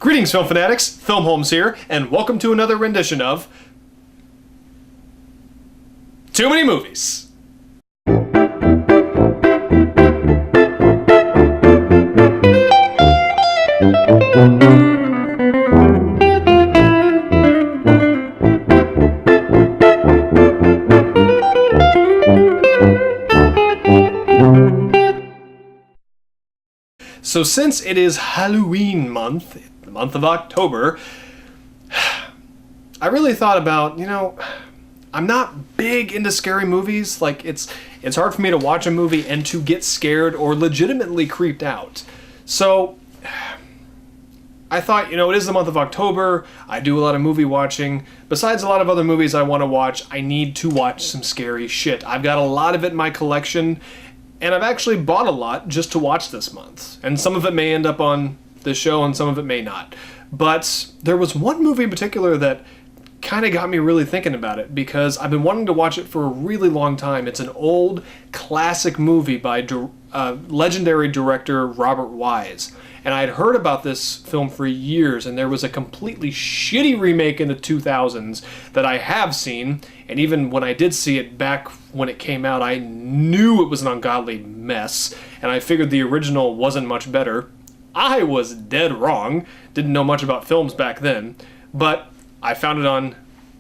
Greetings, film fanatics. Filmholmes here, and welcome to another rendition of Too Many Movies. So since it is Halloween month, the month of October, I really thought about, I'm not big into scary movies. Like, it's hard for me to watch a movie and to get scared or legitimately creeped out. So I thought, it is the month of October. I do a lot of movie watching. Besides a lot of other movies I want to watch, I need to watch some scary shit. I've got a lot of it in my collection, and I've actually bought a lot just to watch this month. And some of it may end up on this show and some of it may not. But there was one movie in particular that kind of got me really thinking about it because I've been wanting to watch it for a really long time. It's an old classic movie by legendary director Robert Wise. And I had heard about this film for years, and there was a completely shitty remake in the 2000s that I have seen, and even when I did see it back when it came out, I knew it was an ungodly mess, and I figured the original wasn't much better. I was dead wrong, didn't know much about films back then, but I found it on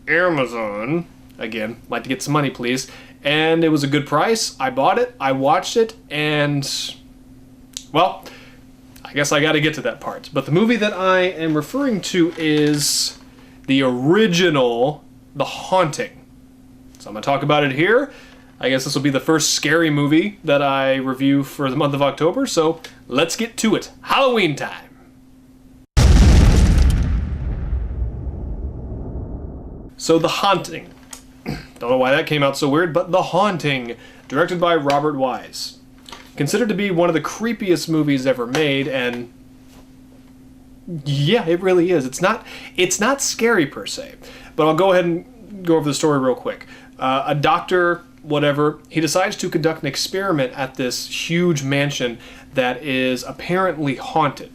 Amazon, again, like to get some money please, and it was a good price. I bought it, I watched it, and, well, I guess I gotta get to that part. But the movie that I am referring to is the original The Haunting. So I'm gonna talk about it here. I guess this will be the first scary movie that I review for the month of October, so let's get to it. Halloween time! So The Haunting. Don't know why that came out so weird, but The Haunting, directed by Robert Wise. Considered to be one of the creepiest movies ever made, and yeah, it really is. It's not scary per se, but I'll go ahead and go over the story real quick. A doctor, whatever, he decides to conduct an experiment at this huge mansion that is apparently haunted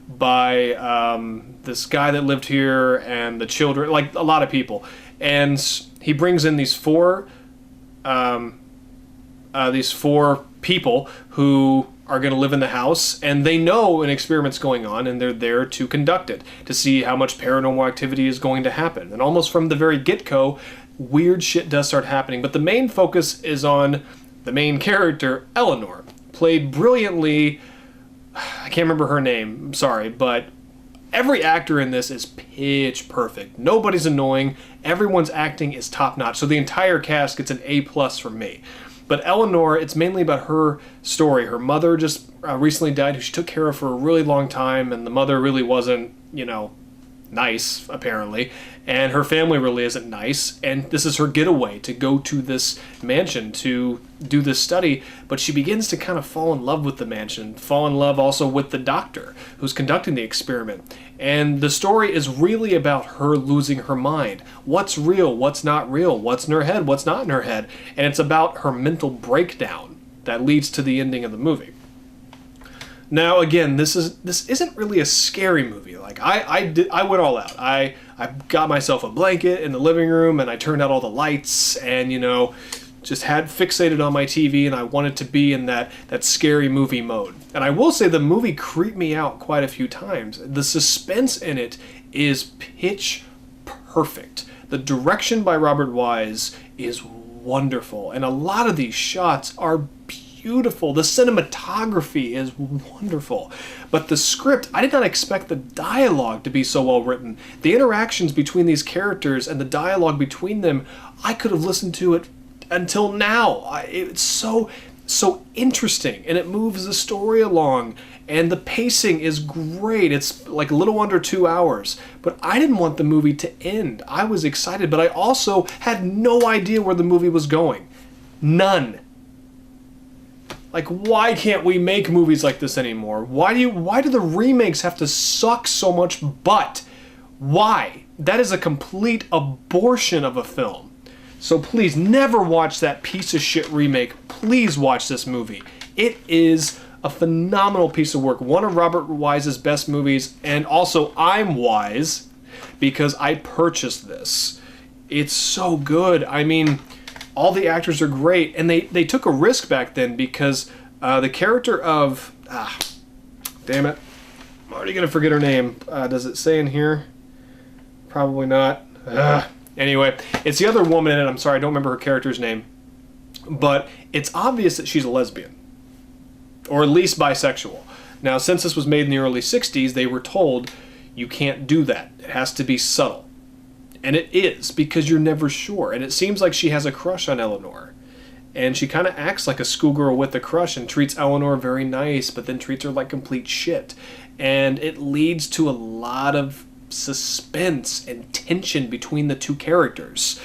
by this guy that lived here and the children, like a lot of people. And he brings in these four people who are going to live in the house, and they know an experiment's going on, and they're there to conduct it, to see how much paranormal activity is going to happen. And almost from the very get-go, weird shit does start happening. But the main focus is on the main character, Eleanor, played brilliantly. I can't remember her name, I'm sorry, but every actor in this is pitch perfect. Nobody's annoying. Everyone's acting is top-notch. So the entire cast gets an A+ from me. But Eleanor, it's mainly about her story. Her mother just recently died, who she took care of for a really long time, and the mother really wasn't, nice, apparently. And her family really isn't nice, and this is her getaway to go to this mansion to do this study, but she begins to kind of fall in love with the mansion, fall in love also with the doctor who's conducting the experiment. And the story is really about her losing her mind. What's real, what's not real, what's in her head, what's not in her head, and it's about her mental breakdown that leads to the ending of the movie. Now, again, this isn't really a scary movie. Like, I went all out. I got myself a blanket in the living room, and I turned out all the lights, and, just had fixated on my TV, and I wanted to be in that scary movie mode. And I will say the movie creeped me out quite a few times. The suspense in it is pitch perfect. The direction by Robert Wise is wonderful, and a lot of these shots are beautiful. The cinematography is wonderful. But the script, I did not expect the dialogue to be so well written. The interactions between these characters and the dialogue between them, I could have listened to it until now. It's so interesting, and it moves the story along, and the pacing is great. It's like a little under 2 hours, but I didn't want the movie to end. I was excited, but I also had no idea where the movie was going. None. Like, why can't we make movies like this anymore? Why do the remakes have to suck so much butt? Why? That is a complete abortion of a film. So please, never watch that piece of shit remake. Please watch this movie. It is a phenomenal piece of work. One of Robert Wise's best movies, and also I'm wise because I purchased this. It's so good. I mean, all the actors are great, and they took a risk back then because the character of... damn it. I'm already going to forget her name. Does it say in here? Probably not. Anyway, it's the other woman in it. I'm sorry, I don't remember her character's name. But it's obvious that she's a lesbian. Or at least bisexual. Now, since this was made in the early 60s, they were told you can't do that. It has to be subtle. And it is, because you're never sure. And it seems like she has a crush on Eleanor. And she kind of acts like a schoolgirl with a crush and treats Eleanor very nice, but then treats her like complete shit. And it leads to a lot of suspense and tension between the two characters.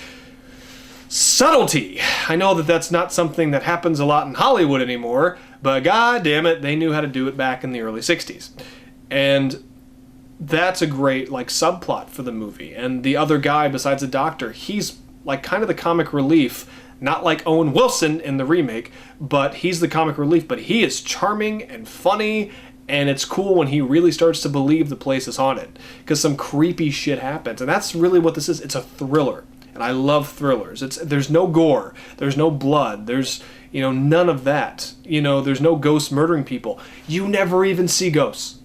Subtlety. I know that that's not something that happens a lot in Hollywood anymore, but god damn it, they knew how to do it back in the early 60s. And that's a great like subplot for the movie. And the other guy besides the doctor, he's like kind of the comic relief, not like Owen Wilson in the remake, but he's the comic relief, but he is charming and funny. And it's cool when he really starts to believe the place is haunted, because some creepy shit happens. And that's really what this is. It's a thriller. And I love thrillers. There's no gore. There's no blood. There's, none of that. There's no ghosts murdering people. You never even see ghosts.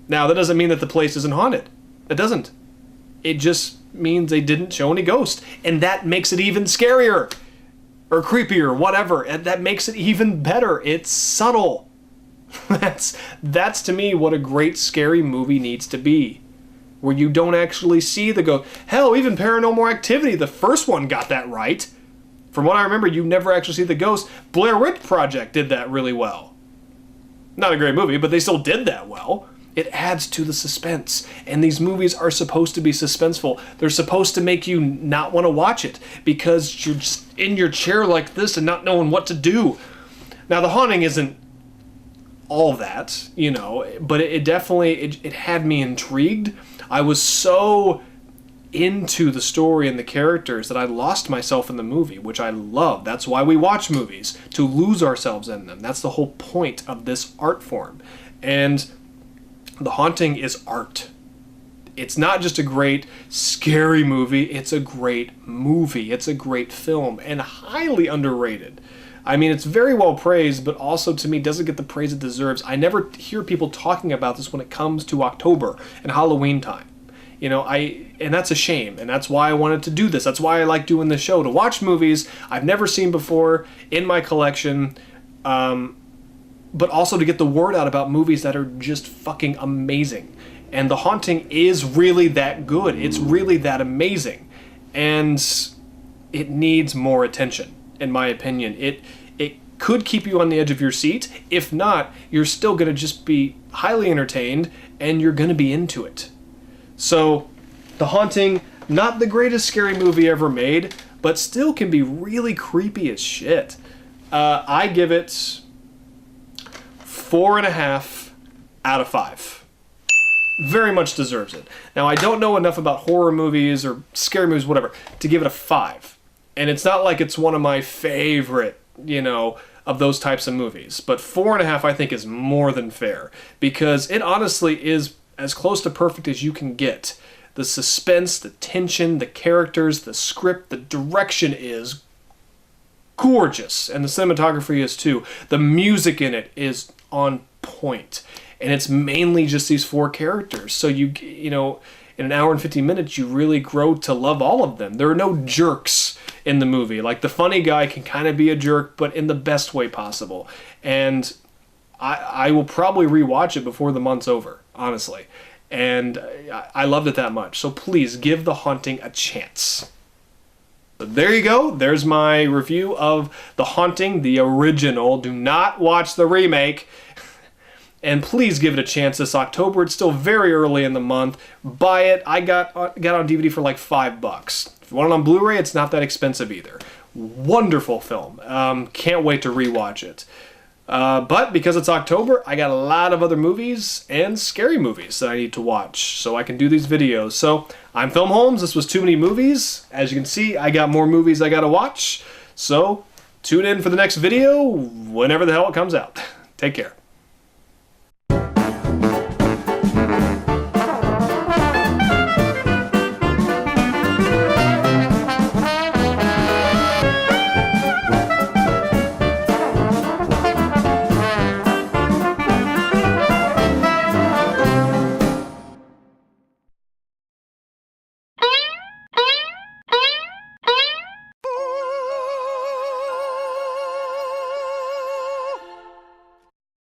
Now, that doesn't mean that the place isn't haunted. It doesn't. It just means they didn't show any ghosts. And that makes it even scarier. Or creepier, whatever. And that makes it even better. It's subtle. That's to me what a great scary movie needs to be, where you don't actually see the ghost. Hell, even Paranormal Activity, the first one got that right. From what I remember, you never actually see the ghost. Blair Witch Project did that really well. Not a great movie, but they still did that well. It adds to the suspense, and these movies are supposed to be suspenseful. They're supposed to make you not want to watch it because you're just in your chair like this and not knowing what to do. Now, The Haunting isn't all that, but it definitely it had me intrigued. I was so into the story and the characters that I lost myself in the movie, which I love. That's why we watch movies, to lose ourselves in them. That's the whole point of this art form. And The Haunting is art. It's not just a great scary movie, it's a great movie. It's a great film, and highly underrated. I mean, it's very well praised, but also to me doesn't get the praise it deserves. I never hear people talking about this when it comes to October and Halloween time. And that's a shame, and that's why I wanted to do this. That's why I like doing this show, to watch movies I've never seen before in my collection, but also to get the word out about movies that are just fucking amazing. And The Haunting is really that good. It's really that amazing. And it needs more attention, in my opinion. It could keep you on the edge of your seat. If not, you're still going to just be highly entertained, and you're going to be into it. So, The Haunting, not the greatest scary movie ever made, but still can be really creepy as shit. I give it 4.5 out of 5. Very much deserves it. Now, I don't know enough about horror movies or scary movies, whatever, to give it a 5. And it's not like it's one of my favorite, of those types of movies. But 4.5, I think, is more than fair, because it honestly is as close to perfect as you can get. The suspense, the tension, the characters, the script, the direction is gorgeous. And the cinematography is too. The music in it is on point. And it's mainly just these 4 characters. So in an hour and 50 minutes, you really grow to love all of them. There are no jerks in the movie. Like, the funny guy can kind of be a jerk, but in the best way possible. And I will probably rewatch it before the month's over, honestly. And I loved it that much. So please give The Haunting a chance. So there you go. There's my review of The Haunting, the original. Do not watch the remake. And please give it a chance this October. It's still very early in the month. Buy it. I got on DVD for like $5. If you want it on Blu-ray, it's not that expensive either. Wonderful film. Can't wait to rewatch it. But because it's October, I got a lot of other movies and scary movies that I need to watch so I can do these videos. So I'm Filmholmes. This was Too Many Movies. As you can see, I got more movies I got to watch. So tune in for the next video whenever the hell it comes out. Take care.